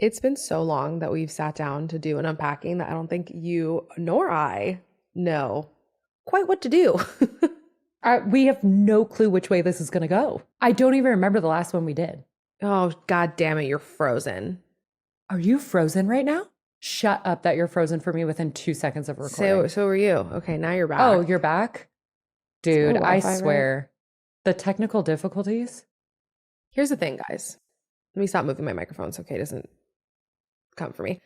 It's been so long that we've sat down to do an unpacking that I don't think you nor I know quite what to do. We have no clue which way this is going to go. I don't even remember the last one we did. Oh, God damn it, you're frozen. Are you frozen right now? Shut up that you're frozen for me within 2 seconds of recording. So are you. Okay, now you're back. Oh, you're back? Dude, I Wi-Fi, swear. right? The technical difficulties? Here's the thing, guys. Let me stop moving my microphone so Kay doesn't come for me.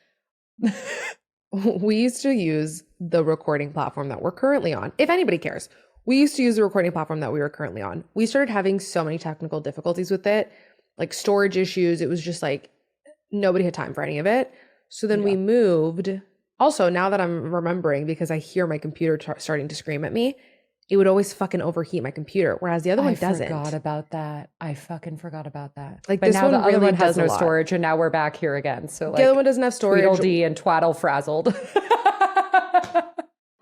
We used to use the recording platform that we're currently on. If anybody cares, we used to use the recording platform that we were currently on. We started having so many technical difficulties with it, like storage issues. It was just like nobody had time for any of it. So then we moved. Also, now that I'm remembering, because I hear my computer starting to scream at me, it would always fucking overheat my computer, whereas the other one doesn't. I forgot about that. I fucking forgot about that. Like, but this now one the other really one has does a no lot. storage, and now we're back here again. So like, The other one doesn't have storage. Tweedledee and twaddle frazzled.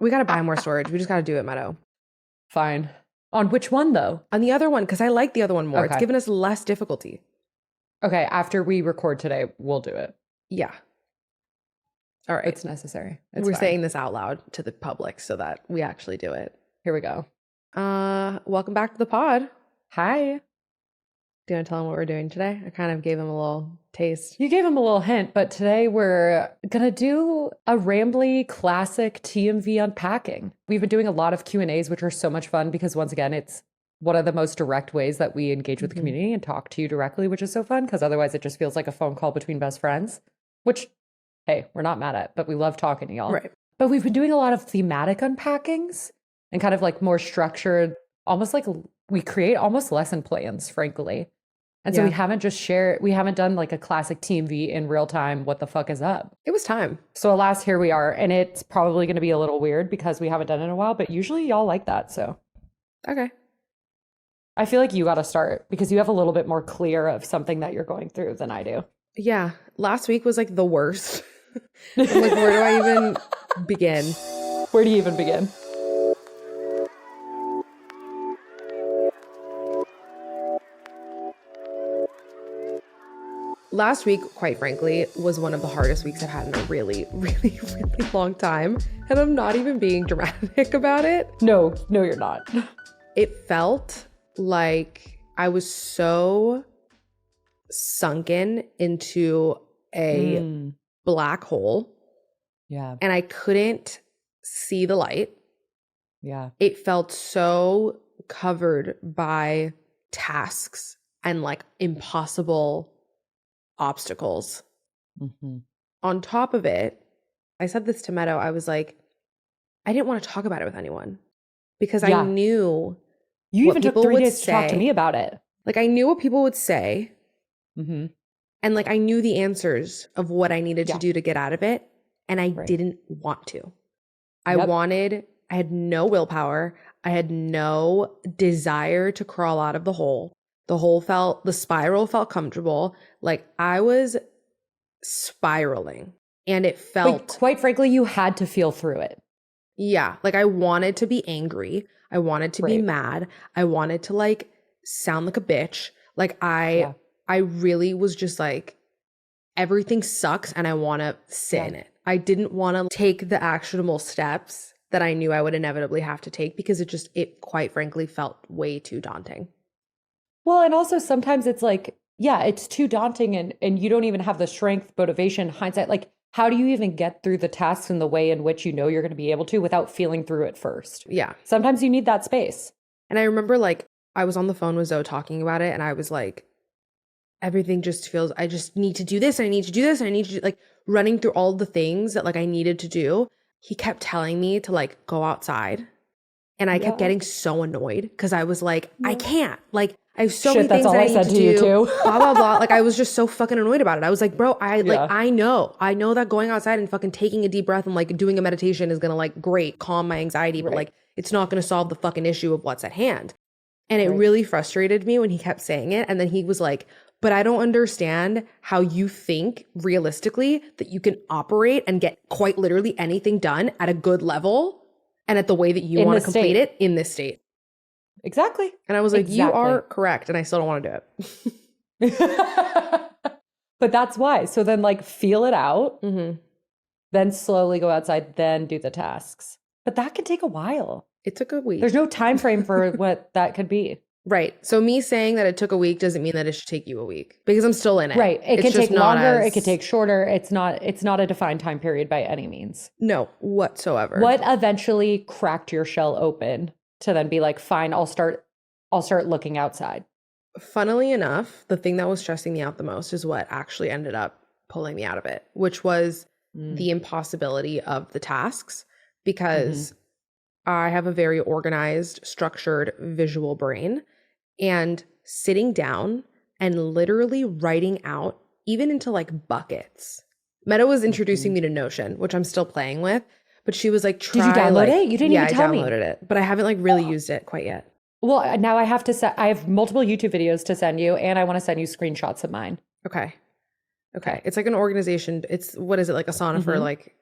We got to buy more storage. We just got to do it, Meadow. Fine. On which one though? On the other one, because I like the other one more. Okay. It's given us less difficulty. Okay, after we record today, we'll do it. Yeah. All right. It's necessary. It's We're fine. saying this out loud to the public so that we actually do it. Here we go. Welcome back to the pod. Hi. Do you want to tell them what we're doing today? I kind of gave them a little taste. You gave him a little hint, but today we're going to do a rambly classic TMV unpacking. We've been doing a lot of Q&As, which are so much fun because once again, it's one of the most direct ways that we engage with the community and talk to you directly, which is so fun because otherwise it just feels like a phone call between best friends, which, hey, we're not mad at, but we love talking to y'all. Right. But we've been doing a lot of thematic unpackings and kind of like more structured, almost like we create almost lesson plans, frankly. And so we haven't done like a classic TMV in real time. What the fuck is up? It was time. So alas, here we are. And it's probably going to be a little weird because we haven't done it in a while, but usually y'all like that. So Okay. I feel like you got to start because you have a little bit more clear of something that you're going through than I do. Yeah. Last week was like the worst. I'm like, where do I even begin? Where do you even begin? Last week, quite frankly, was one of the hardest weeks I've had in a really, really, really long time. And I'm not even being dramatic about it. No, you're not. It felt like I was so sunken into a black hole. Yeah. And I couldn't see the light. Yeah. It felt so covered by tasks and like impossible obstacles. On top of it, I said this to Meadow, I was like, I didn't want to talk about it with anyone because I knew you what even took people 3 would days to talk to say. me about it. Like I knew what people would say. And like I knew the answers of what I needed to do to get out of it. And I didn't want to. I had no willpower. I had no desire to crawl out of the hole. The spiral felt comfortable. Like I was spiraling and it felt. But quite frankly, you had to feel through it. Yeah. Like I wanted to be angry. I wanted to be mad. I wanted to like sound like a bitch. Like I really was just like, everything sucks and I want to sit in it. I didn't want to take the actionable steps that I knew I would inevitably have to take because it quite frankly felt way too daunting. Well, and also sometimes it's like, it's too daunting and you don't even have the strength, motivation, hindsight. Like, how do you even get through the tasks in the way in which you know you're going to be able to without feeling through it first? Yeah. Sometimes you need that space. And I remember like I was on the phone with Zoe talking about it and I was like, everything just feels, I just need to do this and I need to do this and I need to do, like running through all the things that like I needed to do. He kept telling me to like go outside and I kept getting so annoyed because I was like, I can't. Like I have so many things that I need to do. Blah, blah, blah. Like I was just so fucking annoyed about it. I was like, bro, I know that going outside and fucking taking a deep breath and like doing a meditation is going to like calm my anxiety, but like it's not going to solve the fucking issue of what's at hand. And it really frustrated me when he kept saying it. And then he was like, but I don't understand how you think realistically that you can operate and get quite literally anything done at a good level and at the way that you want to complete it in this state. Exactly. And I was like, you are correct. And I still don't want to do it. But that's why. So then like feel it out, Mm-hmm. then slowly go outside, then do the tasks. But that could take a while. It took a week. There's no time frame for what that could be. Right. So me saying that it took a week doesn't mean that it should take you a week because I'm still in it. Right. It It's can just take not longer. It as- could take shorter. It's not a defined time period by any means. No, whatsoever. What eventually cracked your shell open to then be like, fine, I'll start looking outside. Funnily enough, the thing that was stressing me out the most is what actually ended up pulling me out of it, which was the impossibility of the tasks, because I have a very organized, structured, visual brain, and sitting down and literally writing out, even into like buckets. Meadow was introducing me to Notion, which I'm still playing with, but she was like, try. Did you download like, it? You didn't even tell me. Yeah, I downloaded it, but I haven't like really used it quite yet. Well, now I have to I have multiple YouTube videos to send you, and I want to send you screenshots of mine. Okay. It's like an organization. It's, what is it, like Asana for like,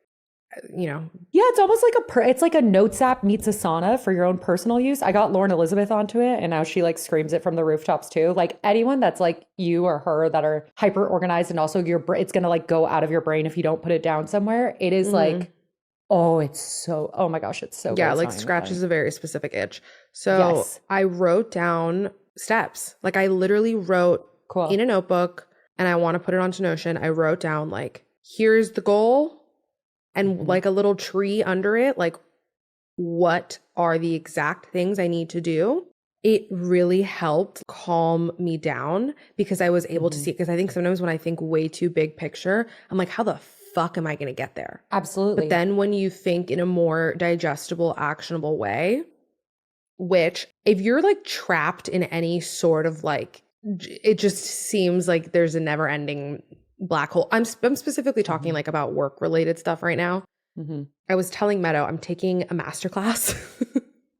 Yeah, it's almost like it's like a notes app meets Asana for your own personal use. I got Lauren Elizabeth onto it, and now she like screams it from the rooftops too. Like anyone that's like you or her that are hyper organized, and also it's gonna like go out of your brain if you don't put it down somewhere. It is like, oh my gosh, it's so yeah, good. like scratches a very specific itch. So Yes. I wrote down steps. Like I literally wrote in a notebook, and I want to put it onto Notion. I wrote down like, here's the goal, and like a little tree under it, like what are the exact things I need to do. It really helped calm me down because I was able to see it. Because I think sometimes when I think way too big picture, I'm like, how the fuck am I going to get there? Absolutely. But then when you think in a more digestible, actionable way, which if you're like trapped in any sort of like, it just seems like there's a never ending black hole. I'm specifically talking like about work related stuff right now. I was telling Meadow I'm taking a masterclass.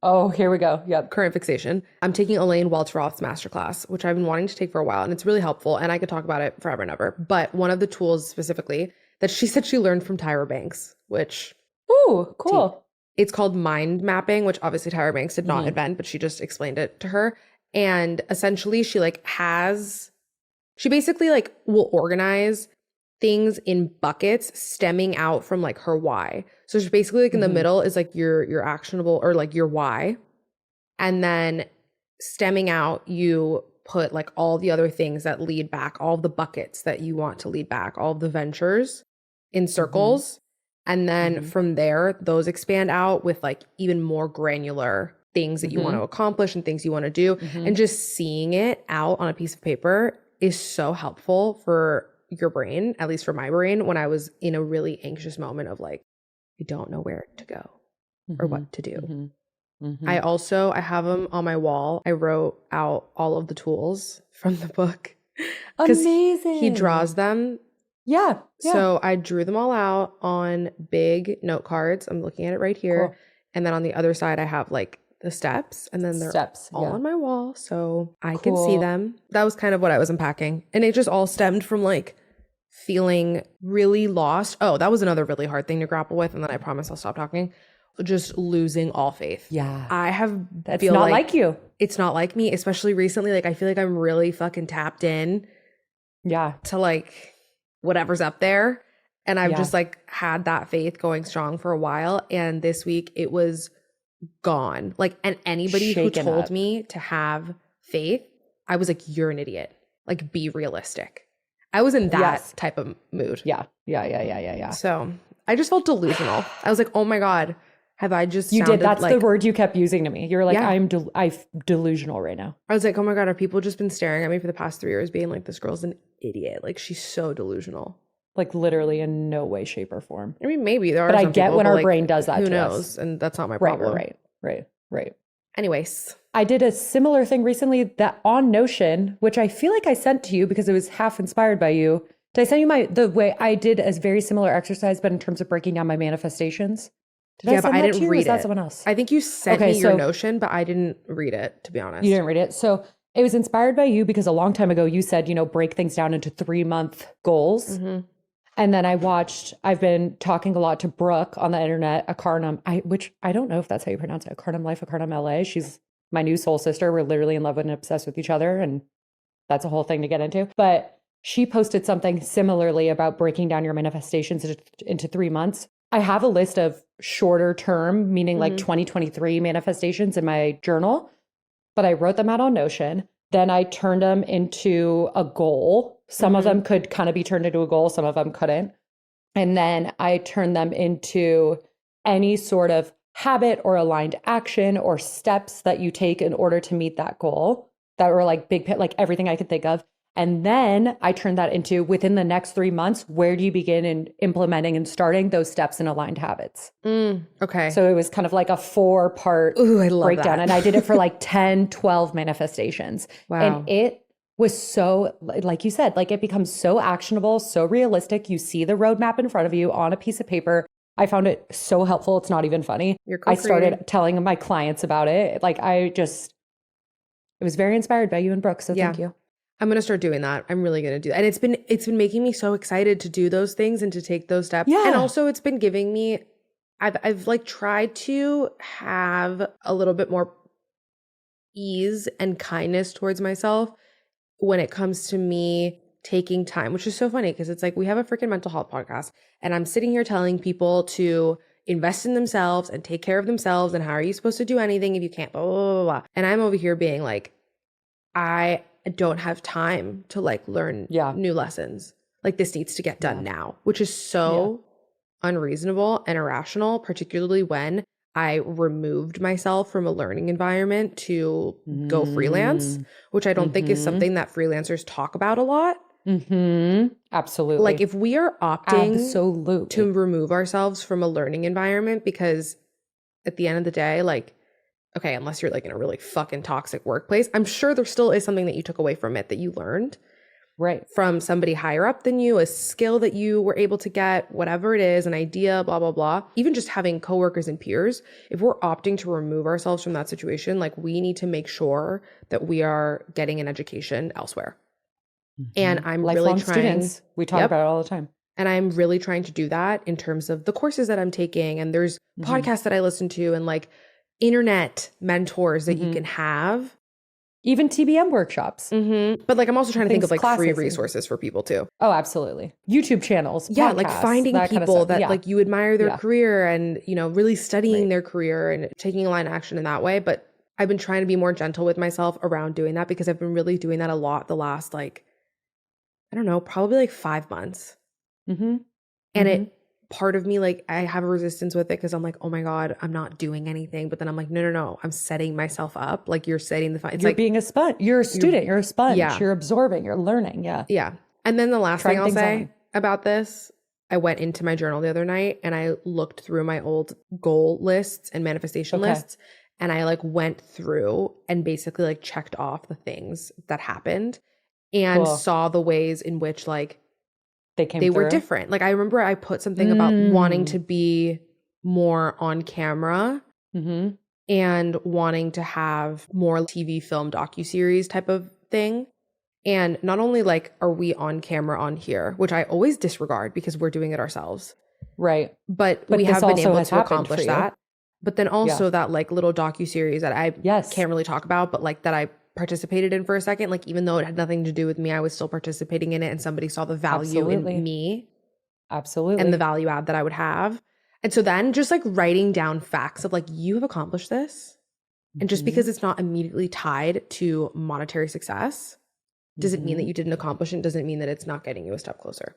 Oh, here we go. Yep. Current fixation. I'm taking Elaine Welteroth's masterclass, which I've been wanting to take for a while, and it's really helpful, and I could talk about it forever and ever. But one of the tools specifically that she said she learned from Tyra Banks, which Ooh, cool. it's called mind mapping, which obviously Tyra Banks did not invent, but she just explained it to her. And essentially she basically like will organize things in buckets stemming out from like her why. So she's basically like in the middle is like your actionable or like your why. And then stemming out, you put like all the other things that lead back, all the buckets that you want to lead back, all the ventures in circles. And then from there, those expand out with like even more granular things that you want to accomplish and things you want to do. And just seeing it out on a piece of paper is so helpful for your brain, at least for my brain, when I was in a really anxious moment of like, I don't know where to go or what to do. I have them on my wall. I wrote out all of the tools from the book because he draws them. Yeah. So I drew them all out on big note cards. I'm looking at it right here. Cool. And then on the other side, I have like the steps, and then they're all on my wall so I can see them. That was kind of what I was unpacking. And it just all stemmed from like feeling really lost. Oh, that was another really hard thing to grapple with. And then I promise I'll stop talking. Just losing all faith. Yeah. I have That's not like you. It's not like me, especially recently. Like I feel like I'm really fucking tapped in. Yeah. To like whatever's up there. And I've just like had that faith going strong for a while. And this week it was gone. Like, and anybody who told me to have faith, I was like, you're an idiot. Like, be realistic. I was in that type of mood. Yeah. So I just felt delusional. I was like, oh my God, have I just You did. That's like, the word you kept using to me. You were like, I'm delusional right now. I was like, oh my God, are people just been staring at me for the past 3 years being like, this girl's an idiot. Like, she's so delusional. Like literally in no way, shape, or form. I mean, maybe there are but some I get people, when but our like, brain does that who to knows? us. And that's not my problem. Right. Anyways. I did a similar thing recently that on Notion, which I feel like I sent to you because it was half inspired by you. Did I send you the way I did a very similar exercise, but in terms of breaking down my manifestations? But I didn't read it. That someone else? I think you sent me your Notion, but I didn't read it, to be honest. You didn't read it. So it was inspired by you because a long time ago you said, break things down into 3-month goals. And then I've been talking a lot to Brooke on the internet, which I don't know if that's how you pronounce it, Akarnam Life, Akarnam LA. She's my new soul sister. We're literally in love and obsessed with each other. And that's a whole thing to get into. But She posted something similarly about breaking down your manifestations into 3 months. I have a list of shorter term, meaning like 2023 manifestations in my journal, but I wrote them out on Notion. Then I turned them into a goal. Some of them could kind of be turned into a goal, some of them couldn't. And then I turned them into any sort of habit or aligned action or steps that you take in order to meet that goal that were like big, like everything I could think of. And then I turned that into within the next 3 months, where do you begin in implementing and starting those steps and aligned habits? Okay. So it was kind of like a 4-part breakdown. And I did it for like 10, 12 manifestations. Wow. And it was so, like you said, like it becomes so actionable, so realistic. You see the roadmap in front of you on a piece of paper. I found it so helpful. It's not even funny. I started telling my clients about it. Like it was very inspired by you and Brooke. So thank you. I'm going to start doing that. I'm really going to do that. And it's been making me so excited to do those things and to take those steps. Yeah. And also it's been giving me, I've like tried to have a little bit more ease and kindness towards myself when it comes to me taking time, which is so funny because it's like we have a freaking mental health podcast and I'm sitting here telling people to invest in themselves and take care of themselves and how are you supposed to do anything if you can't, blah, blah, blah, blah. And I'm over here being like, I don't have time to like learn new lessons. Like this needs to get done now, which is so unreasonable and irrational, particularly when I removed myself from a learning environment to go freelance, which I don't think is something that freelancers talk about a lot. Absolutely. Like if we are opting to remove ourselves from a learning environment, because at the end of the day, like, okay, unless you're like in a really fucking toxic workplace, I'm sure there still is something that you took away from it that you learned. Right. From somebody higher up than you, a skill that you were able to get, whatever it is, an idea, blah, blah, blah. Even just having coworkers and peers, if we're opting to remove ourselves from that situation, like we need to make sure that we are getting an education elsewhere. And I'm lifelong really trying. Students. We talk about it all the time. And I'm really trying to do that in terms of the courses that I'm taking. And there's podcasts that I listen to and like internet mentors that you can have. Even TBM workshops. But like I'm also trying to think of like free resources for people too. Oh, absolutely. YouTube channels. Yeah, podcasts, like finding that people kind of that like you admire their career and, you know, really studying their career and taking a line of action in that way. But I've been trying to be more gentle with myself around doing that because I've been really doing that a lot the last like, I don't know, probably like 5 months. And it, part of me, like I have a resistance with it because I'm like, oh my God, I'm not doing anything. But then I'm like, no, I'm setting myself up. Like you're setting the, it's you're like being a sponge. You're a student. You're a sponge. Yeah. You're absorbing. You're learning. Yeah. Yeah. And then the last thing I'll say about this, I went into my journal the other night and I looked through my old goal lists and manifestation lists. And I like went through and basically like checked off the things that happened and saw the ways in which like they were different. Like I remember I put something about wanting to be more on camera and wanting to have more TV film docuseries type of thing. And not only like are we on camera on here, which I always disregard because we're doing it ourselves. Right. But we have been able to accomplish that. But then also that like little docuseries that I can't really talk about, but like that I participated in for a second, like even though it had nothing to do with me, I was still participating in it and somebody saw the value in me. And the value add that I would have. And so then just like writing down facts of like, you have accomplished this. And just because it's not immediately tied to monetary success doesn't mean that you didn't accomplish it, doesn't mean that it's not getting you a step closer.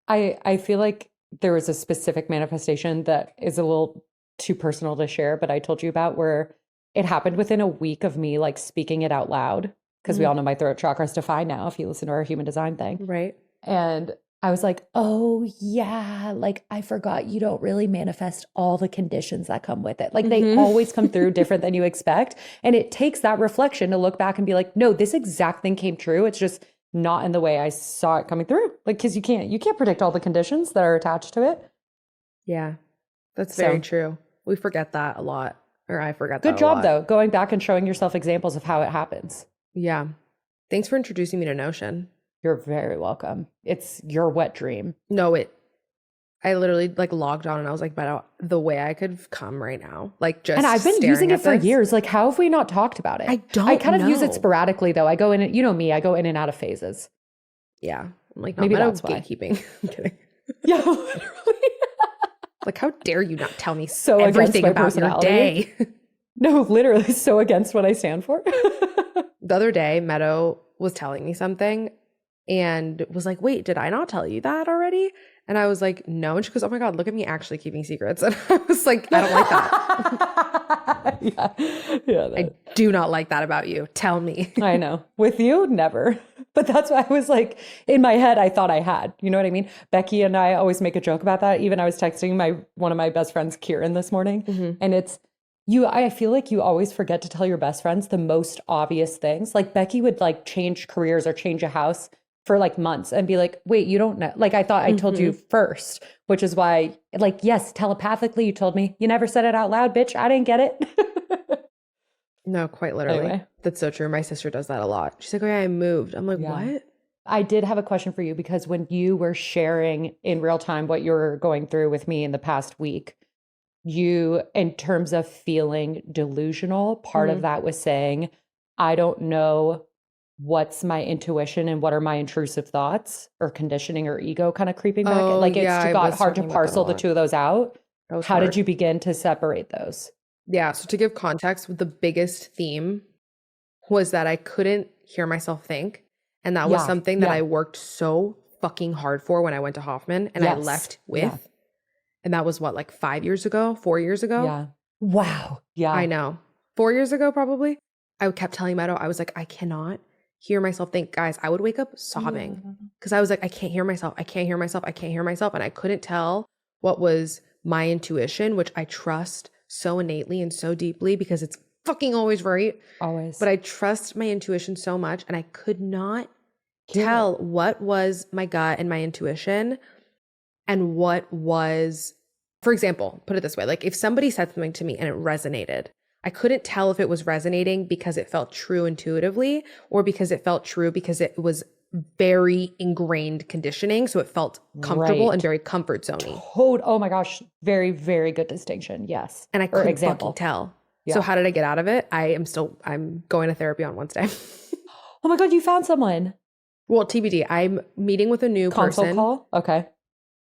I feel like there was a specific manifestation that is a little too personal to share, but I told you about where it happened within a week of me like speaking it out loud because we all know my throat chakra is defined now if you listen to our human design thing. Right. And I was like, oh yeah, like I forgot you don't really manifest all the conditions that come with it. Like they always come through different than you expect. And it takes that reflection to look back and be like, no, this exact thing came true. It's just not in the way I saw it coming through. Like, cause you can't predict all the conditions that are attached to it. Yeah, that's very true. We forget that a lot. Or I forgot that. Good job, though, going back and showing yourself examples of how it happens. Yeah. Thanks for introducing me to Notion. You're very welcome. It's your wet dream. No, I literally like logged on and I was like, but the way I could come right now, like just and I've been using it for years. Like, how have we not talked about it? I kind of use it sporadically, though. I go in, you know me, I go in and out of phases. Yeah. I'm like, not Maybe Meadow that's why. gatekeeping. I'm kidding. Yeah, literally. Like, how dare you not tell me So against everything my about your personality. day? No, literally so against what I stand for. The other day, Meadow was telling me something and was like, wait, did I not tell you that already? And I was like, no. And she goes, oh my God, look at me actually keeping secrets. And I was like, I don't like that. Yeah. I do not like that about you. Tell me. I know. With you, never. But that's why I was like, in my head, I thought I had. You know what I mean? Becky and I always make a joke about that. Even I was texting one of my best friends, Kieran, this morning. And it's, I feel like you always forget to tell your best friends the most obvious things. Like Becky would like change careers or change a house for like months and be like, wait, you don't know. Like I thought I told you first, which is why, like, yes, telepathically you told me. You never said it out loud, bitch. I didn't get it. No, quite literally. Anyway. That's so true. My sister does that a lot. She's like, oh yeah, I moved. I'm like, what? I did have a question for you because when you were sharing in real time what you're going through with me in the past week, you, in terms of feeling delusional, part of that was saying, I don't know what's my intuition and what are my intrusive thoughts or conditioning or ego kind of creeping back. Oh, Like yeah, it's I got was hard to talking about that a parcel the lot. two of those out. That was How hard. did you begin to separate those? Yeah. So to give context, the biggest theme was that I couldn't hear myself think. And that was something that I worked so fucking hard for when I went to Hoffman and I left with. Yeah. And that was what, like 5 years ago, 4 years ago? Yeah. Wow. Yeah. I know. 4 years ago, probably. I kept telling Meadow, I was like, I cannot hear myself think. Guys, I would wake up sobbing because I was like, I can't hear myself. I can't hear myself. I can't hear myself. And I couldn't tell what was my intuition, which I trust so innately and so deeply because it's fucking always right. Always. But I trust my intuition so much and I could not tell what was my gut and my intuition and what was, for example, put it this way, like if somebody said something to me and it resonated, I couldn't tell if it was resonating because it felt true intuitively or because it felt true because it was very ingrained conditioning. So it felt comfortable and very comfort zone-y. Oh my gosh. Very, very good distinction. Yes. And I couldn't fucking tell. So how did I get out of it? I'm going to therapy on Wednesday. Oh my God, you found someone. Well, TBD, I'm meeting with a new Consult person. call? Okay.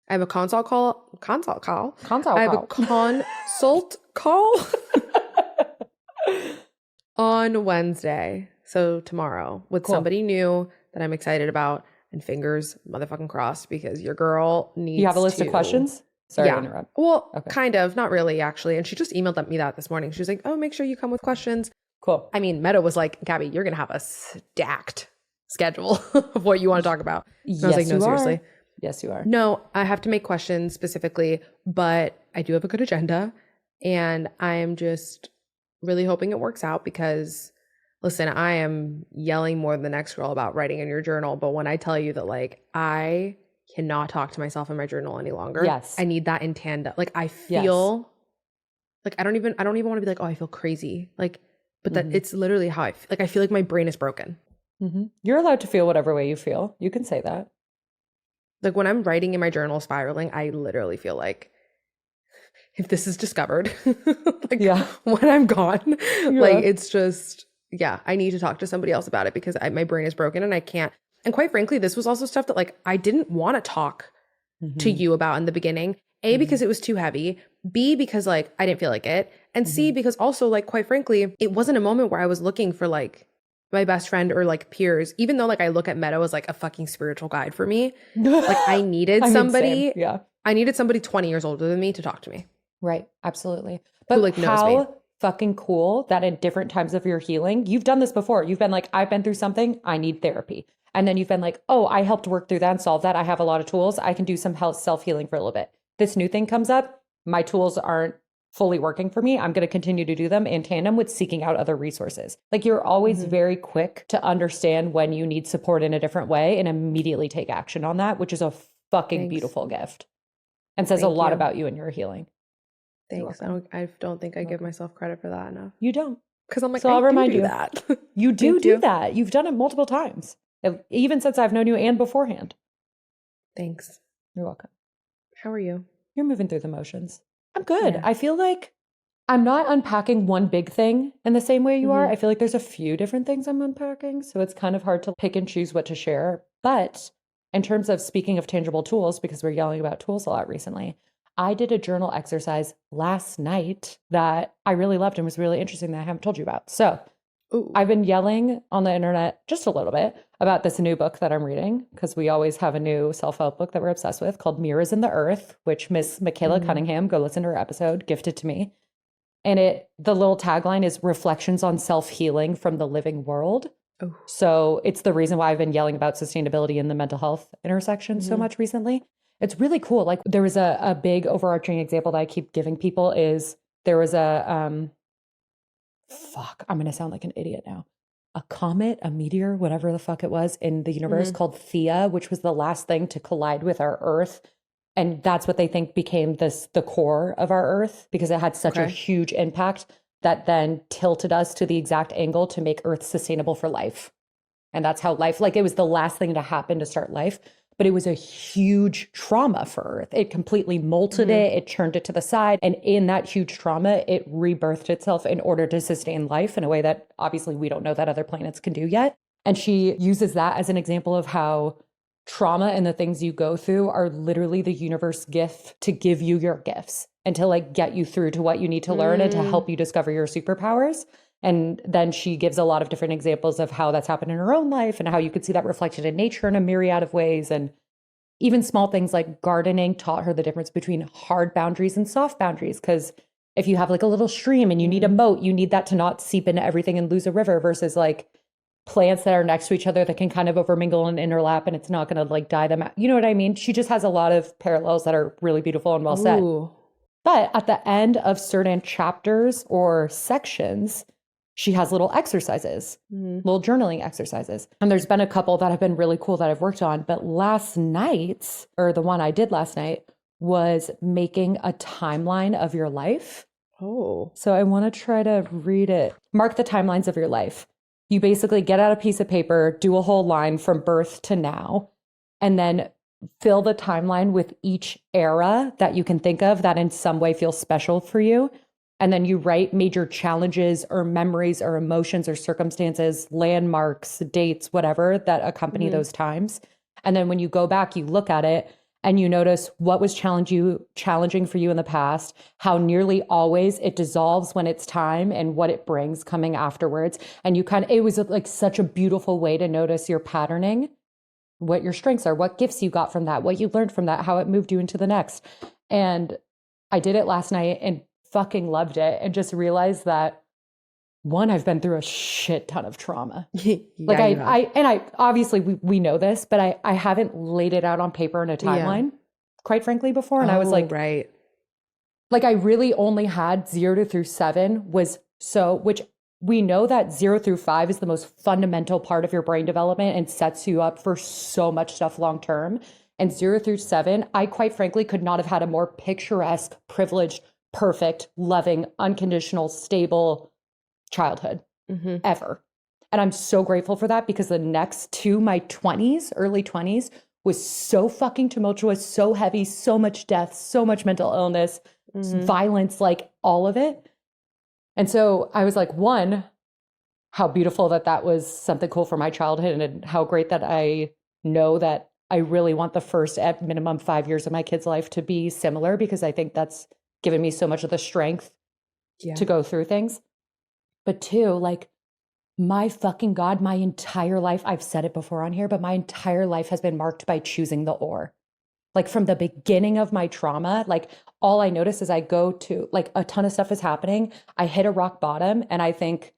I have a consult call. I have a consult call on Wednesday. So tomorrow with somebody new that I'm excited about and fingers motherfucking crossed because your girl needs to. You have a list of questions? Sorry to interrupt. Well, kind of, not really actually. And she just emailed me that this morning. She was like, oh, make sure you come with questions. Cool. I mean, Meadow was like, Gabby, you're going to have a stacked schedule of what you want to talk about. And I was like, no, seriously. Yes, you are. No, I have to make questions specifically, but I do have a good agenda and I am just really hoping it works out because listen, I am yelling more than the next girl about writing in your journal. But when I tell you that like, I cannot talk to myself in my journal any longer. Yes. I need that in tandem. Like I feel like, I don't even want to be like, oh, I feel crazy. Like, but that it's literally how I feel. Like, I feel like my brain is broken. You're allowed to feel whatever way you feel. You can say that. Like when I'm writing in my journal spiraling, I literally feel like if this is discovered, like when I'm gone, like it's just, I need to talk to somebody else about it because my brain is broken and I can't. And quite frankly, this was also stuff that like I didn't want to talk to you about in the beginning. A, because it was too heavy. B, because like I didn't feel like it. And C, because also like quite frankly, it wasn't a moment where I was looking for like my best friend or like peers, even though like I look at Meadow as like a fucking spiritual guide for me. Like I needed somebody. I needed somebody 20 years older than me to talk to me. Right. Absolutely. But who, like, knows me. Fucking cool that in different times of your healing, you've done this before. You've been like, I've been through something. I need therapy. And then you've been like, oh, I helped work through that and solve that. I have a lot of tools. I can do some self-healing for a little bit. This new thing comes up. My tools aren't fully working for me. I'm going to continue to do them in tandem with seeking out other resources. Like you're always very quick to understand when you need support in a different way and immediately take action on that, which is a fucking beautiful gift and says a lot about you and your healing. Thanks. I don't think I give myself credit for that enough. You don't. Because I'm like, so I'll remind you that. You do that. You've done it multiple times, even since I've known you and beforehand. Thanks. You're welcome. How are you? You're moving through the motions. I'm good. Yeah. I feel like I'm not unpacking one big thing in the same way you are. I feel like there's a few different things I'm unpacking. So it's kind of hard to pick and choose what to share. But in terms of speaking of tangible tools, because we're yelling about tools a lot recently, I did a journal exercise last night that I really loved and was really interesting that I haven't told you about. So Ooh. I've been yelling on the internet just a little bit about this new book that I'm reading, because we always have a new self-help book that we're obsessed with called Mirrors in the Earth, which Miss Michaela Cunningham, go listen to her episode, gifted to me. And the little tagline is Reflections on Self-Healing from the Living World. Oh. So it's the reason why I've been yelling about sustainability in the mental health intersection so much recently. It's really cool. Like there was a big overarching example that I keep giving people is there was I'm going to sound like an idiot now. A comet, a meteor, whatever the fuck it was in the universe called Theia, which was the last thing to collide with our Earth. And that's what they think became the core of our Earth, because it had such a huge impact that then tilted us to the exact angle to make Earth sustainable for life. And that's how life, like it was the last thing to happen to start life, but it was a huge trauma for Earth. It completely molted it, it turned it to the side. And in that huge trauma, it rebirthed itself in order to sustain life in a way that obviously we don't know that other planets can do yet. And she uses that as an example of how trauma and the things you go through are literally the universe gift to give you your gifts and to like get you through to what you need to learn and to help you discover your superpowers. And then she gives a lot of different examples of how that's happened in her own life and how you could see that reflected in nature in a myriad of ways. And even small things like gardening taught her the difference between hard boundaries and soft boundaries. Because if you have like a little stream and you need a moat, you need that to not seep into everything and lose a river, versus like plants that are next to each other that can kind of overmingle and interlap and it's not going to like die them out. You know what I mean? She just has a lot of parallels that are really beautiful and well said. But at the end of certain chapters or sections, she has little exercises, little journaling exercises. And there's been a couple that have been really cool that I've worked on. But last night, or the one I did last night, was making a timeline of your life. Oh. So I want to try to read it. Mark the timelines of your life. You basically get out a piece of paper, do a whole line from birth to now, and then fill the timeline with each era that you can think of that in some way feels special for you. And then you write major challenges or memories or emotions or circumstances, landmarks, dates, whatever that accompany those times. And then when you go back, you look at it and you notice what was challenging for you in the past, how nearly always it dissolves when it's time and what it brings coming afterwards. And it was like such a beautiful way to notice your patterning, what your strengths are, what gifts you got from that, what you learned from that, how it moved you into the next. And I did it last night and fucking loved it, and just realized that one, I've been through a shit ton of trauma. Like I obviously we know this, but I haven't laid it out on paper in a timeline, quite frankly, before. And I was like, like I really only had 0 through 7 which we know that 0 through 5 is the most fundamental part of your brain development and sets you up for so much stuff long term. And 0 through 7, I quite frankly could not have had a more picturesque, privileged, perfect, loving, unconditional, stable childhood ever. And I'm so grateful for that, because the next to my 20s, early 20s, was so fucking tumultuous, so heavy, so much death, so much mental illness, violence, like all of it. And so I was like, one, how beautiful that was something cool for my childhood, and how great that I know that I really want the first at minimum 5 years of my kid's life to be similar, because I think that's given me so much of the strength to go through things. But two, like, my fucking God, my entire life, I've said it before on here, but my entire life has been marked by choosing the or. Like from the beginning of my trauma, like all I notice is I go to, like, a ton of stuff is happening. I hit a rock bottom and I think,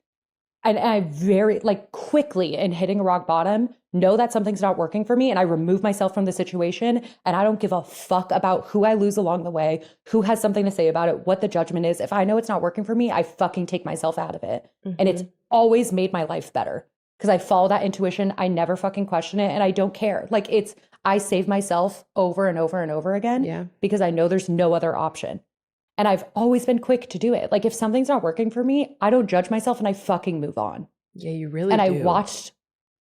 and I very like quickly in hitting a rock bottom, know that something's not working for me. And I remove myself from the situation, and I don't give a fuck about who I lose along the way, who has something to say about it, what the judgment is. If I know it's not working for me, I fucking take myself out of it. And it's always made my life better, because I follow that intuition. I never fucking question it. And I don't care. Like I save myself over and over and over again because I know there's no other option. And I've always been quick to do it. Like if something's not working for me, I don't judge myself and I fucking move on. Yeah, you really do. And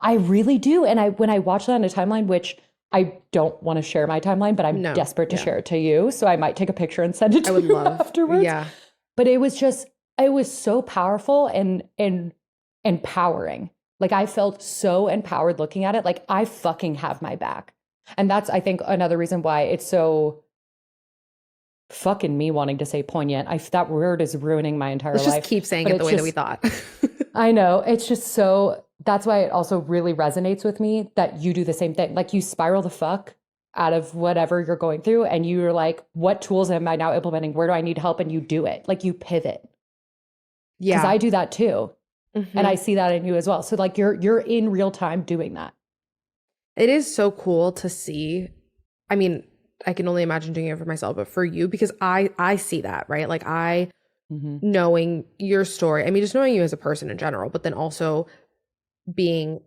I really do. And when I watch that in a timeline, which I don't want to share my timeline, but I'm desperate to share it to you. So I might take a picture and send it to you afterwards. Yeah. But it was so powerful and empowering. Like I felt so empowered looking at it. Like I fucking have my back. And that's, I think, another reason why it's so fucking me wanting to say poignant. That word is ruining my entire Let's life. just keep saying But it the it's way that we just, thought. I know. It's just so, that's why it also really resonates with me that you do the same thing. Like you spiral the fuck out of whatever you're going through and you're like, what tools am I now implementing? Where do I need help? And you do it. Like you pivot. Because Yeah. I do that too. And I see that in you as well. So like you're in real time doing that. It is so cool to see. I mean, I can only imagine doing it for myself, but for you, because I see that, right? Like knowing your story. I mean, just knowing you as a person in general, but then also being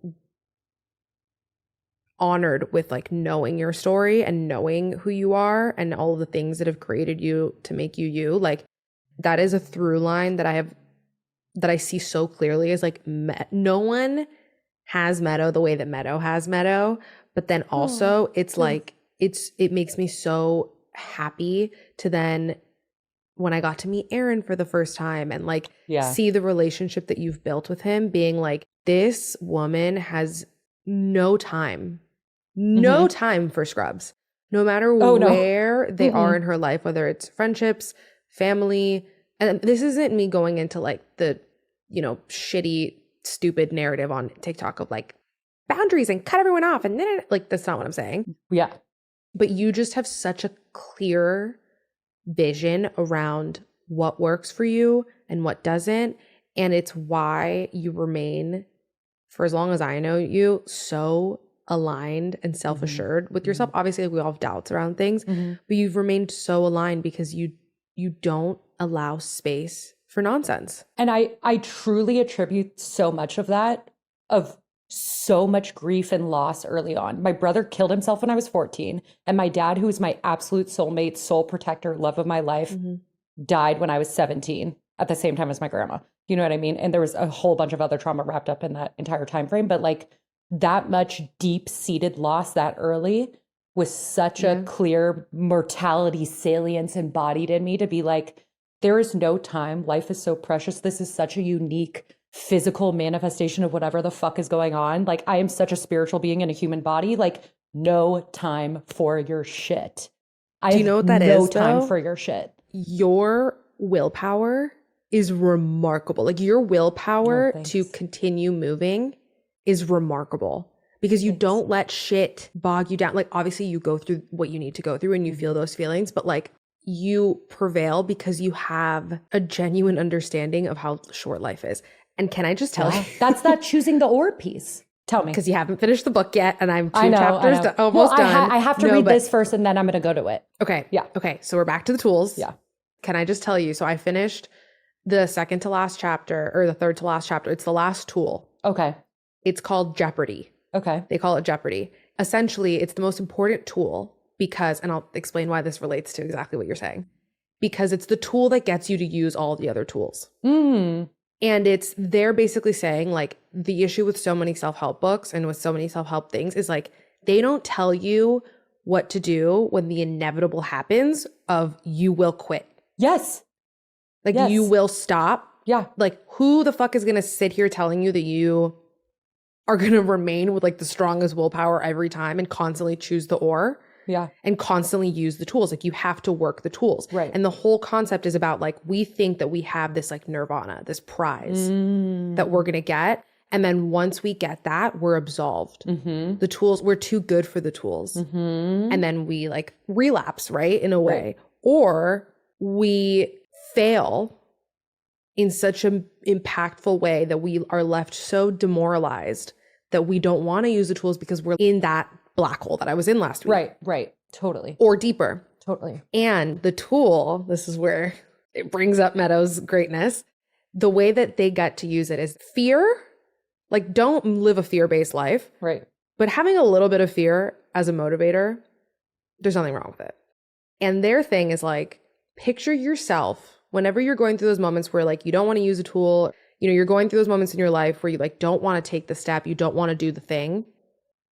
honored with like knowing your story and knowing who you are and all of the things that have created you to make you you. Like that is a through line that I see so clearly is like no one has Meadow the way that Meadow has Meadow, but then also it's like it makes me so happy to then when I got to meet Aaron for the first time and like see the relationship that you've built with him being like this woman has no time for scrubs no matter where they are in her life, whether it's friendships, family. And this isn't me going into like the shitty stupid narrative on TikTok of like boundaries and cut everyone off and then like that's not what I'm saying. Yeah. But you just have such a clear vision around what works for you and what doesn't. And it's why you remain, for as long as I know you, so aligned and self-assured with yourself. Obviously, like, we all have doubts around things, but you've remained so aligned because you don't allow space for nonsense. And I truly attribute so much of that, of so much grief and loss early on. My brother killed himself when I was 14. And my dad, who was my absolute soulmate, soul protector, love of my life, died when I was 17 at the same time as my grandma. You know what I mean? And there was a whole bunch of other trauma wrapped up in that entire time frame. But like that much deep-seated loss that early was such a clear mortality salience embodied in me to be like, there is no time. Life is so precious. This is such a unique physical manifestation of whatever the fuck is going on. Like I am such a spiritual being in a human body. Like no time for your shit. Do you know what that no is? time though? for your shit. Your willpower is remarkable. Like your willpower to continue moving is remarkable because you don't let shit bog you down. Like obviously you go through what you need to go through and you feel those feelings, but like you prevail because you have a genuine understanding of how short life is. And can I just tell you? That's that choosing the or piece. Tell me. Because you haven't finished the book yet and I'm two chapters almost done. I have to read this first and then I'm going to go to it. Okay. Yeah. Okay. So we're back to the tools. Yeah. Can I just tell you? So I finished the second to last chapter or the third to last chapter. It's the last tool. Okay. It's called Jeopardy. Okay. They call it Jeopardy. Essentially, it's the most important tool because, and I'll explain why this relates to exactly what you're saying, because it's the tool that gets you to use all the other tools. And they're basically saying like the issue with so many self-help books and with so many self-help things is like, they don't tell you what to do when the inevitable happens of you will quit. Yes. Like you will stop. Yeah. Like who the fuck is going to sit here telling you that you are going to remain with like the strongest willpower every time and constantly choose the or? Yeah. And constantly use the tools. Like you have to work the tools. Right. And the whole concept is about like, we think that we have this like nirvana, this prize that we're going to get. And then once we get that, we're absolved. The tools, we're too good for the tools. And then we like relapse, right? In a way. Right. Or we fail in such an impactful way that we are left so demoralized that we don't want to use the tools because we're in that black hole that I was in last week. Right. Totally. Or deeper. Totally. And the tool, this is where it brings up Meadow's greatness. The way that they get to use it is fear. Like don't live a fear-based life. Right. But having a little bit of fear as a motivator, there's nothing wrong with it. And their thing is like, picture yourself whenever you're going through those moments where like you don't want to use a tool, you're going through those moments in your life where you like don't want to take the step, you don't want to do the thing.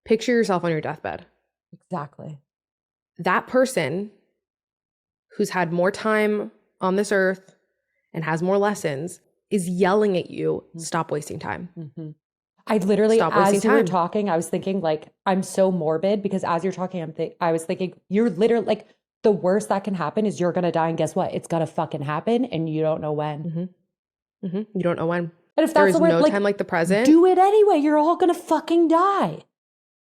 Picture yourself on your deathbed. Exactly. That person who's had more time on this earth and has more lessons is yelling at you, stop wasting time. I literally, Stop wasting as you were time. talking, I was thinking like, I'm so morbid because as you're talking, I was thinking, you're literally like, the worst that can happen is you're going to die. And guess what? It's going to fucking happen. And you don't know when. You don't know when. And if There that's is the word, no like, time like the present. do it anyway. You're all going to fucking die.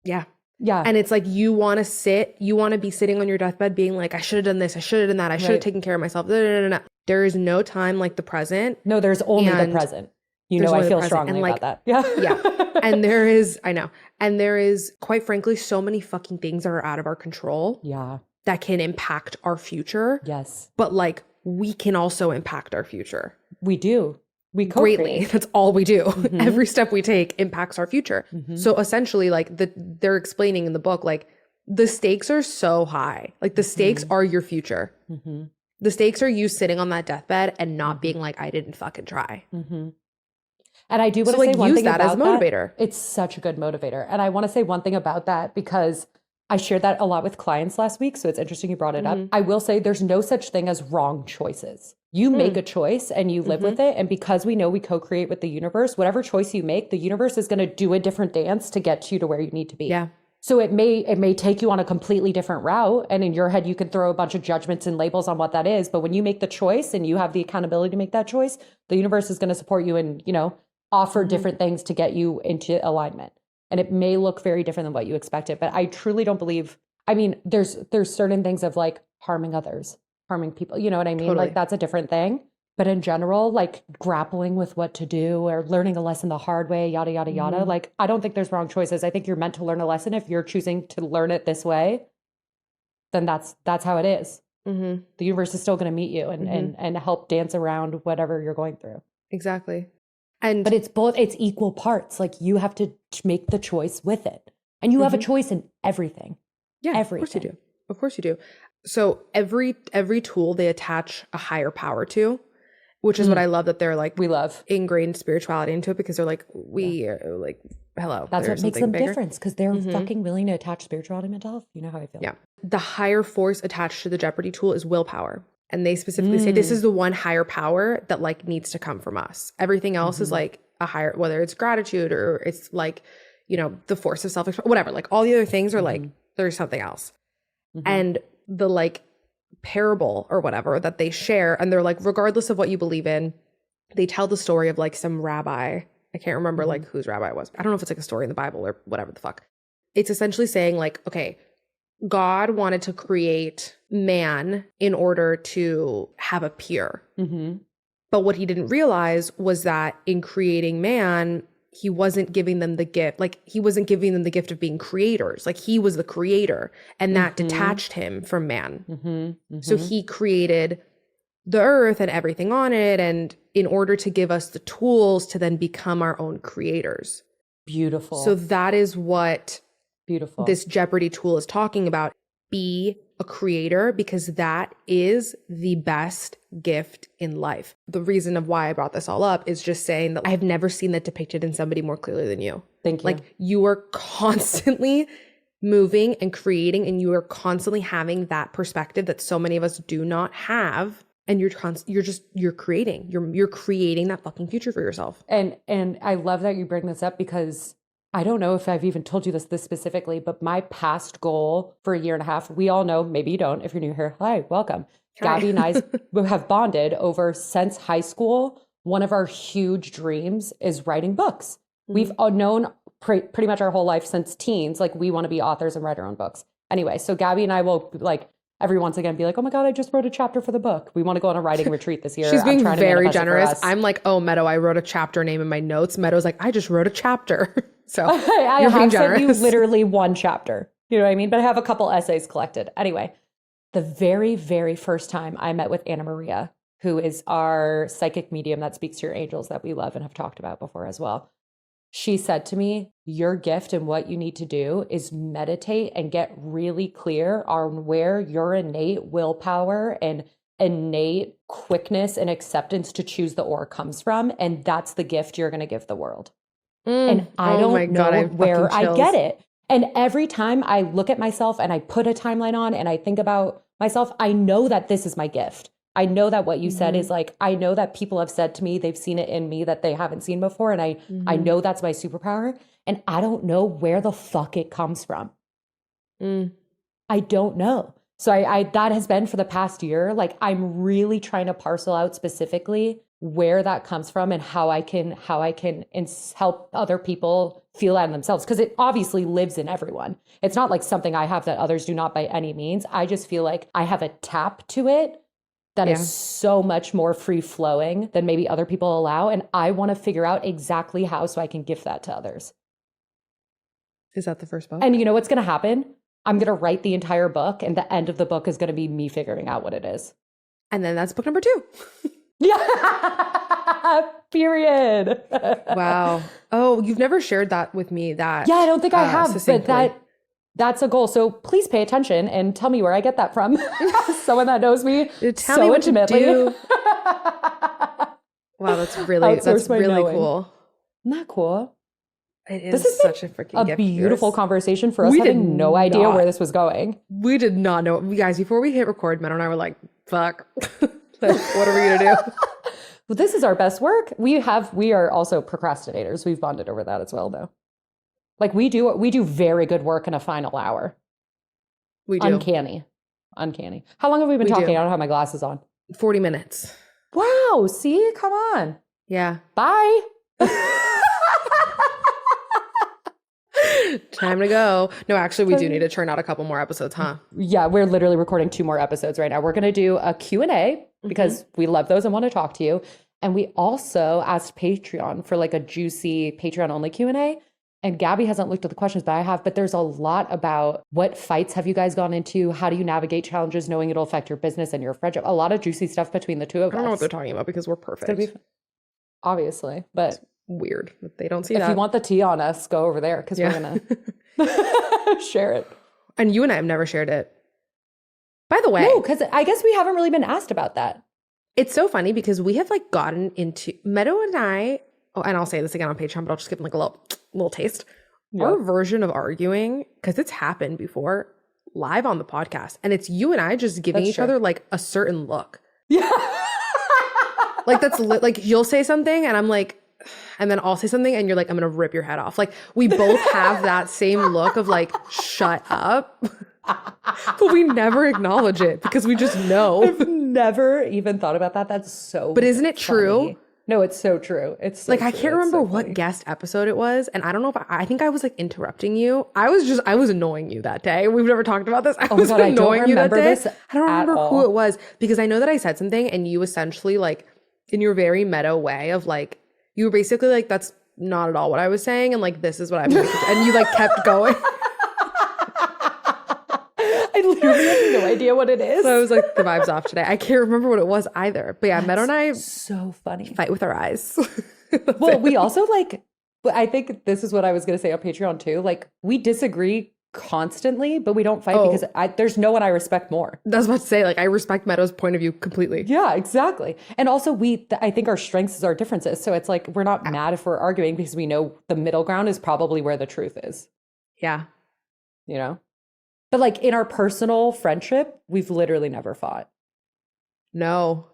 Yeah. Yeah. And it's like you want to be sitting on your deathbed being like, I should have done this, I should have done that, I should have taken care of myself. No. There is no time like the present. No, there's only the present. You know, I feel strongly about that. Yeah. Yeah. And there is, I know. And there is, quite frankly, so many fucking things that are out of our control. Yeah. That can impact our future. Yes. But like, we can also impact our future. We do. We co-create. Greatly. That's all we do. Every step we take impacts our future. So essentially, like they're explaining in the book, like the stakes are so high. Like the stakes are your future. The stakes are you sitting on that deathbed and not being like, I didn't fucking try. And I do want to say one use thing that about as a motivator. It's such a good motivator. And I want to say one thing about that because I shared that a lot with clients last week. So it's interesting you brought it up. I will say there's no such thing as wrong choices. You make a choice and you live with it. And because we know we co-create with the universe, whatever choice you make, the universe is going to do a different dance to get you to where you need to be. Yeah. So it may take you on a completely different route. And in your head, you can throw a bunch of judgments and labels on what that is. But when you make the choice and you have the accountability to make that choice, the universe is going to support you and, you know, offer different things to get you into alignment. And it may look very different than what you expected. But I truly don't believe, I mean, there's certain things of like harming others, harming people. You know what I mean? Totally. Like that's a different thing. But in general, like grappling with what to do or learning a lesson the hard way, yada, yada, yada. Like, I don't think there's wrong choices. I think you're meant to learn a lesson. If you're choosing to learn it this way, then that's how it is. The universe is still going to meet you and help dance around whatever you're going through. Exactly. But it's equal parts. Like you have to make the choice with it. And you have a choice in everything. Yeah, everything. Of course you do. Of course you do. So every tool they attach a higher power to, which is what I love that they're like, we love ingrained spirituality into it because they're like, we are like, hello. That's what makes them bigger. different because they're fucking willing to attach spirituality to mental health. You know how I feel. Yeah. The higher force attached to the Jeopardy tool is willpower. And they specifically say this is the one higher power that like needs to come from us. Everything else is like a higher, whether it's gratitude or it's like, you know, the force of self-expression, whatever. Like all the other things are like, there's something else. And the like parable or whatever that they share, and they're like, regardless of what you believe in, they tell the story of like some rabbi. I can't remember like whose rabbi it was. I don't know if it's like a story in the Bible or whatever the fuck. It's essentially saying like, okay, God wanted to create man in order to have a peer. But what he didn't realize was that in creating man, he wasn't giving them the gift. Like he wasn't giving them the gift of being creators. Like he was the creator and that detached him from man. So he created the earth and everything on it. And in order to give us the tools to then become our own creators. Beautiful. So that is what beautiful this Jeopardy tool is talking about. Be a creator because that is the best gift in life. The reason of why I brought this all up is just saying that I've never seen that depicted in somebody more clearly than you. Thank you. Like you are constantly moving and creating and you are constantly having that perspective that so many of us do not have. And you're creating. You're creating that fucking future for yourself. And I love that you bring this up because I don't know if I've even told you this specifically, but my past goal for a year and a half, we all know, maybe you don't, if you're new here, hi, welcome. Hi. Gaby and I have bonded over since high school. One of our huge dreams is writing books. We've known pretty much our whole life since teens, like we want to be authors and write our own books. Anyway, so Gaby and I will like every once again be like, oh my God, I just wrote a chapter for the book. We want to go on a writing retreat this year. She's being very manifest generous. I'm like, oh, Meadow, I wrote a chapter name in my notes. Meadow's like, I just wrote a chapter. So I you're being have generous. sent you literally one chapter. You know what I mean? But I have a couple essays collected. Anyway, the very, very first time I met with Anna Maria, who is our psychic medium that speaks to your angels that we love and have talked about before as well. She said to me, your gift and what you need to do is meditate and get really clear on where your innate willpower and innate quickness and acceptance to choose the or comes from. And that's the gift you're going to give the world. And I don't know where I get it. And every time I look at myself and I put a timeline on and I think about myself, I know that this is my gift. I know that what you said is like, I know that people have said to me, they've seen it in me that they haven't seen before. And I know that's my superpower. And I don't know where the fuck it comes from. I don't know. So I that has been for the past year. Like, I'm really trying to parcel out specifically where that comes from and how I can help other people feel that in themselves. Because it obviously lives in everyone. It's not like something I have that others do not by any means. I just feel like I have a tap to it that is so much more free flowing than maybe other people allow. And I want to figure out exactly how so I can gift that to others. Is that the first book? And you know what's going to happen? I'm going to write the entire book, and the end of the book is going to be me figuring out what it is. And then that's book number 2. Yeah. Period. Wow. Oh, you've never shared that with me. That I don't think I have, succinctly. but that's a goal. So please pay attention and tell me where I get that from. Someone that knows me tell so me what intimately. to do. Wow, that's really knowing. cool. Isn't that cool? It is This is such a freaking gift. beautiful conversation for us We having did no idea not. where this was going. We did not know. Guys, before we hit record, Meadow and I were like, fuck. Like, what are we going to do? Well, this is our best work. We are also procrastinators. We've bonded over that as well, though. Like, we do very good work in a final hour. We do. Uncanny. How long have we been talking? do. I don't have my glasses on. 40 minutes. Wow. See, come on. Yeah. Bye. Time to go. No, actually, we do need to churn out a couple more episodes, huh? Yeah, we're literally recording 2 more episodes right now. We're going to do a Q&A because we love those and want to talk to you. And we also asked Patreon for like a juicy Patreon only Q&A. And Gabby hasn't looked at the questions, but I have. But there's a lot about what fights have you guys gone into? How do you navigate challenges knowing it'll affect your business and your friendship? A lot of juicy stuff between the two of us. I don't know what they're talking about because we're perfect. Obviously, but weird that they don't see if that. you want the tea on us, go over there because we're going to share it. And you and I have never shared it. By the way. No, because I guess we haven't really been asked about that. It's so funny because we have like gotten into Meadow and I, and I'll say this again on Patreon, but I'll just give them like a little taste. Yeah. Our version of arguing, because it's happened before, live on the podcast. And it's you and I just giving each other like a certain look. Yeah. Like that's like you'll say something and I'm like, and then I'll say something and you're like, I'm going to rip your head off. Like we both have that same look of like, shut up. But we never acknowledge it because we just know. I've never even thought about that. That's so But isn't it funny. true? No, it's so true. It's so like, true. I can't remember what guest episode it was. And I don't know if I think I was like interrupting you. I was annoying you that day. We've never talked about this. I was annoying you that day. I don't remember who it was because I know that I said something and you essentially like in your very Meadow way of like, you were basically like, that's not at all what I was saying. And like, this is what I'm doing. And you like kept going. I literally have no idea what it is. So I was like, the vibe's off today. I can't remember what it was either. But yeah, Meadow and I so funny. Fight with our eyes. Well, we also like, I think this is what I was going to say on Patreon too. Like we disagree constantly, but we don't fight because there's no one I respect more. That's about to say, like, I respect Meadow's point of view completely. Yeah, exactly. And also I think our strengths is our differences. So it's like, we're not mad if we're arguing because we know the middle ground is probably where the truth is. Yeah. You know? But like in our personal friendship, we've literally never fought. No.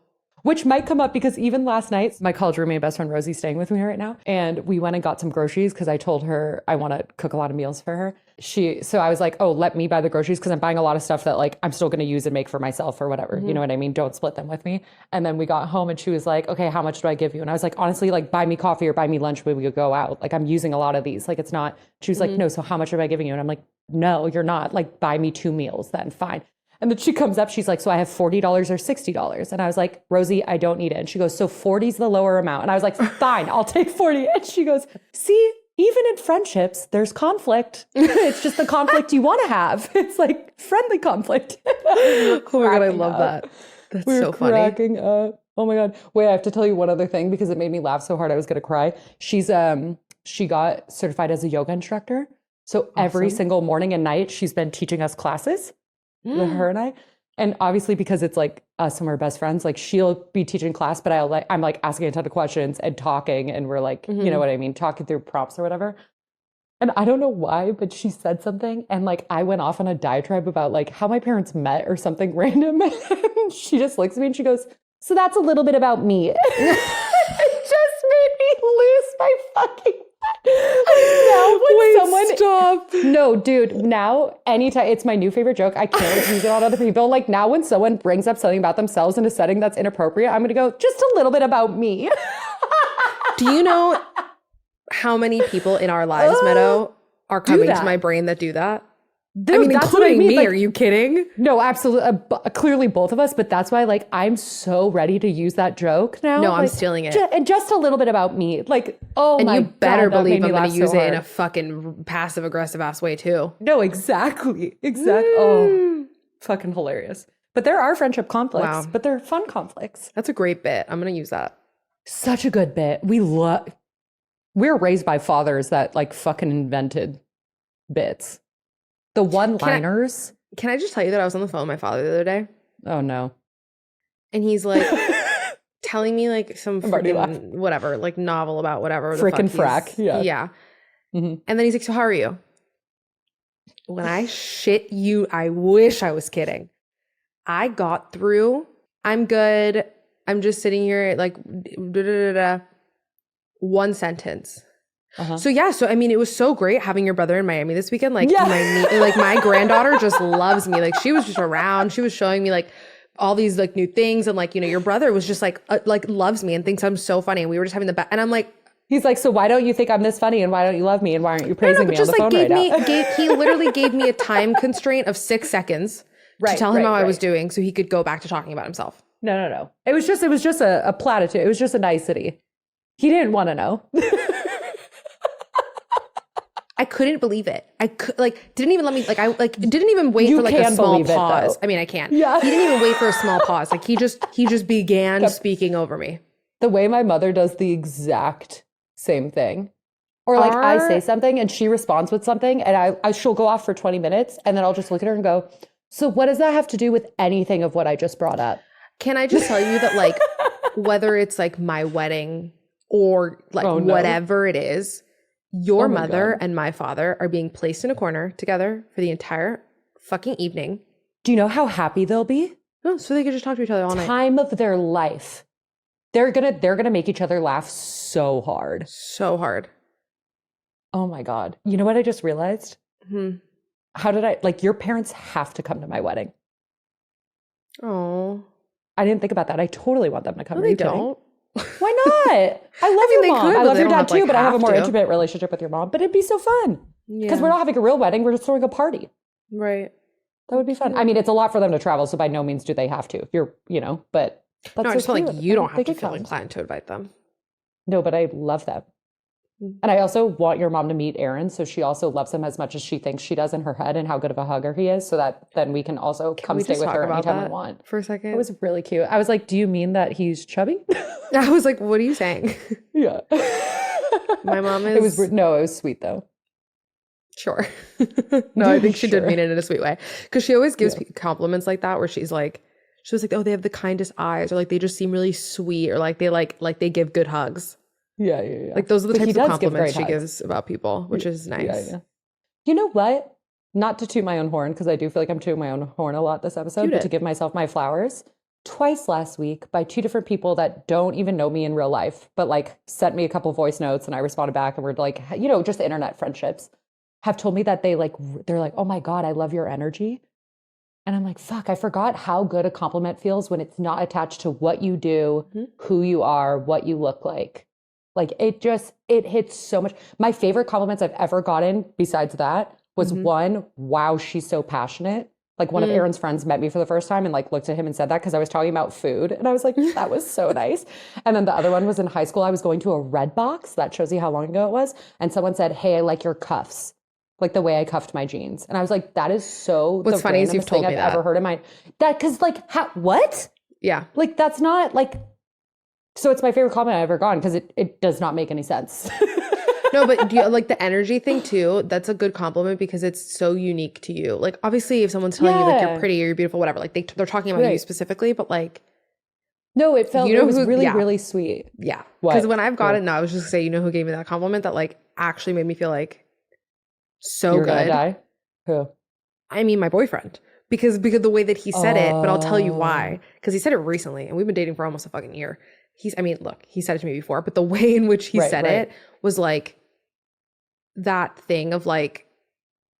Which might come up because even last night, my college roommate and best friend Rosie's staying with me right now. And we went and got some groceries because I told her I want to cook a lot of meals for her. So I was like, oh, let me buy the groceries because I'm buying a lot of stuff that like I'm still going to use and make for myself or whatever. You know what I mean? Don't split them with me. And then we got home and she was like, okay, how much do I give you? And I was like, honestly, like buy me coffee or buy me lunch when we go out. Like I'm using a lot of these. Like it's not, she was like, no, so how much am I giving you? And I'm like, no, you're not. Like buy me 2 meals then, fine. And then she comes up, she's like, so I have $40 or $60. And I was like, Rosie, I don't need it. And she goes, so 40's the lower amount. And I was like, fine, I'll take 40. And she goes, see, even in friendships, there's conflict. It's just the conflict you want to have. It's like friendly conflict. Oh my God, I love that. That's so funny. Cracking up. Oh my God. Wait, I have to tell you one other thing because it made me laugh so hard I was going to cry. She got certified as a yoga instructor. So every single morning and night, she's been teaching us classes. Her and I, and obviously because it's like us and we're best friends, like she'll be teaching class, but I'm like asking a ton of questions and talking, and we're like, you know what I mean, talking through prompts or whatever. And I don't know why, but she said something and like I went off on a diatribe about like how my parents met or something random. And she just looks at me and she goes, so that's a little bit about me. It just made me lose my fucking now when Wait, someone stop. No, dude, now anytime it's my new favorite joke. I can't use it on other people. Like now when someone brings up something about themselves in a setting that's inappropriate, I'm gonna go, just a little bit about me. Do you know how many people in our lives, Meadow, are coming to my brain that do that? Dude, I mean, that's what I including mean. me. Like, are you kidding? no, absolutely. Clearly both of us, but that's why like I'm so ready to use that joke now. No, I'm like, stealing it. And just a little bit about me. Like, oh And my you better God, believe I'm going laugh to use so it in hard. a fucking passive aggressive ass way too. No, exactly. Oh, fucking hilarious. But there are friendship conflicts, Wow. but they're fun conflicts. That's a great bit. I'm going to use that. Such a good bit. We're raised by fathers that like fucking invented bits. The one-liners. Can I just tell you that I was on the phone with my father the other day? Oh no. And he's like telling me like some I'm already freaking whatever, like novel about whatever. the Frickin' fuck frack. he's- Yeah. Yeah. Mhm. And then he's like, so how are you? When I shit you, I wish I was kidding. I got through. I'm good. I'm just sitting here like one sentence. So yeah, so I mean, it was so great having your brother in Miami this weekend. Like my granddaughter just loves me. Like she was just around. She was showing me like all these like new things, and like your brother was just like loves me and thinks I'm so funny. And we were just having the best. And I'm like, he's like, so why don't you think I'm this funny, and why don't you love me, and why aren't you praising me on the phone right now? He literally gave me a time constraint of 6 seconds to tell him how I was doing, so he could go back to talking about himself. No. It was just a platitude. It was just a nicety. He didn't want to know. I couldn't believe it. Didn't even let me didn't even wait for like a small pause. I mean, I can't. Yeah. He didn't even wait for a small pause. Like he just began speaking over me. The way my mother does the exact same thing. Or like I say something and she responds with something and she'll go off for 20 minutes and then I'll just look at her and go, so what does that have to do with anything of what I just brought up? Can I just tell you that like whether it's like my wedding or like whatever it is, your mother and my father are being placed in a corner together for the entire fucking evening. Do you know how happy they'll be? Oh, so they could just talk to each other all night. Time of their life. They're gonna make each other laugh so hard. So hard. Oh my God. You know what I just realized? How did your parents have to come to my wedding. Oh. I didn't think about that. I totally want them to come. No, they don't. Why not? I love your mom. I love your dad too, but I have a more intimate relationship with your mom. But it'd be so fun. Because we're not having a real wedding. We're just throwing a party. Right. That would be fun. I mean, it's a lot for them to travel, so by no means do they have to. If you're, but that's no, I just feel like you don't have to feel come. inclined to invite them. No, but I love them. And I also want your mom to meet Aaron, so she also loves him as much as she thinks she does in her head and how good of a hugger he is, so that then we can also come stay with her anytime we want. For a second. It was really cute. I was like, do you mean that he's chubby? I was like, what are you saying? Yeah. My mom is... It was sweet though. Sure. No, I think she did mean it in a sweet way. Because she always gives compliments like that where she was like, oh, they have the kindest eyes, or like they just seem really sweet, or like they give good hugs. Yeah. Like those are the types of compliments she gives about people, which is nice. Yeah. You know what? Not to toot my own horn, because I do feel like I'm tooting my own horn a lot this episode, but to give myself my flowers. Twice last week by 2 different people that don't even know me in real life, but like sent me a couple voice notes and I responded back, and we're like, just internet friendships, have told me that they're like, oh my God, I love your energy. And I'm like, fuck, I forgot how good a compliment feels when it's not attached to what you do, who you are, what you look like. Like it hits so much. My favorite compliments I've ever gotten besides that was one, wow, she's so passionate. Like one of Aaron's friends met me for the first time and like looked at him and said that because I was talking about food. And I was like, that was so nice. And then the other one was in high school. I was going to a Red Box. That shows you how long ago it was. And someone said, hey, I like your cuffs. Like the way I cuffed my jeans. And I was like, that is so What's funny is you've told me I've that. ever heard in my... Because like, what? Yeah. Like that's not like... So it's my favorite comment I've ever gotten because it does not make any sense. No, but do you like the energy thing too? That's a good compliment because it's so unique to you. Like obviously if someone's telling you like you're pretty or you're beautiful, whatever, like they're talking about you specifically, but like... No, it was really, really sweet. Yeah. Because when I've gotten, no, I was just gonna say, who gave me that compliment that like actually made me feel like So You're gonna good. die? Who? I mean, my boyfriend. Because the way that he said it, but I'll tell you why. Oh, Because he said it recently, and we've been dating for almost a fucking year. I mean, look, he said it to me before, but the way in which he right, said right. it was like that thing of like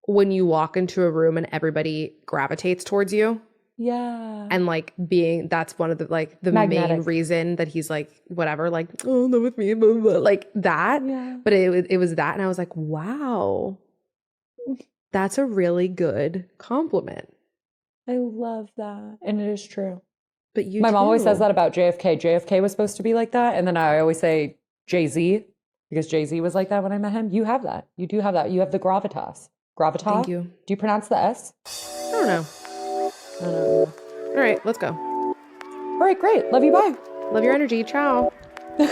when you walk into a room and everybody gravitates towards you. Yeah. And like that's one of the main Magnetic. reason that he's like, whatever, like, oh, live with me, blah, blah, blah, like that. Yeah. But it was that. And I was like, wow, that's a really good compliment. I love that. And it is true. But you My mom always says too. that about JFK. JFK was supposed to be like that. And then I always say Jay-Z, because Jay-Z was like that when I met him. You have that. You do have that. You have the gravitas. Gravitas? Thank you. Do you pronounce the S? I don't know. I don't know. All right, let's go. All right, great. Love you. Bye. Love your energy. Ciao. We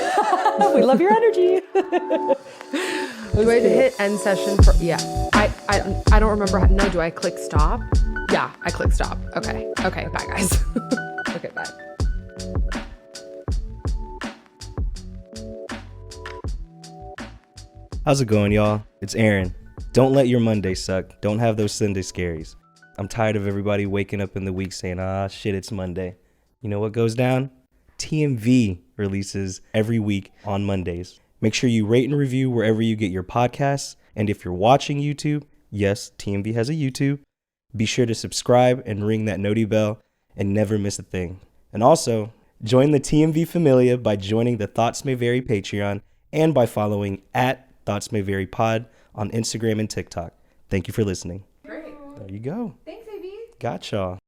love your energy. Do I hit end session for? Yeah. I don't remember. No, do I click stop? Yeah, I click stop. Okay. Okay. Bye, guys. Okay, bye. How's it going, y'all? It's Aaron. Don't let your Monday suck. Don't have those Sunday scaries. I'm tired of everybody waking up in the week saying, shit, it's Monday. You know what goes down? TMV releases every week on Mondays. Make sure you rate and review wherever you get your podcasts. And if you're watching YouTube, yes, TMV has a YouTube. Be sure to subscribe and ring that noti bell and never miss a thing. And also, join the TMV Familia by joining the Thoughts May Vary Patreon and by following at Thoughts May Vary Pod on Instagram and TikTok. Thank you for listening. Great. There you go. Thanks, AB. Got y'all.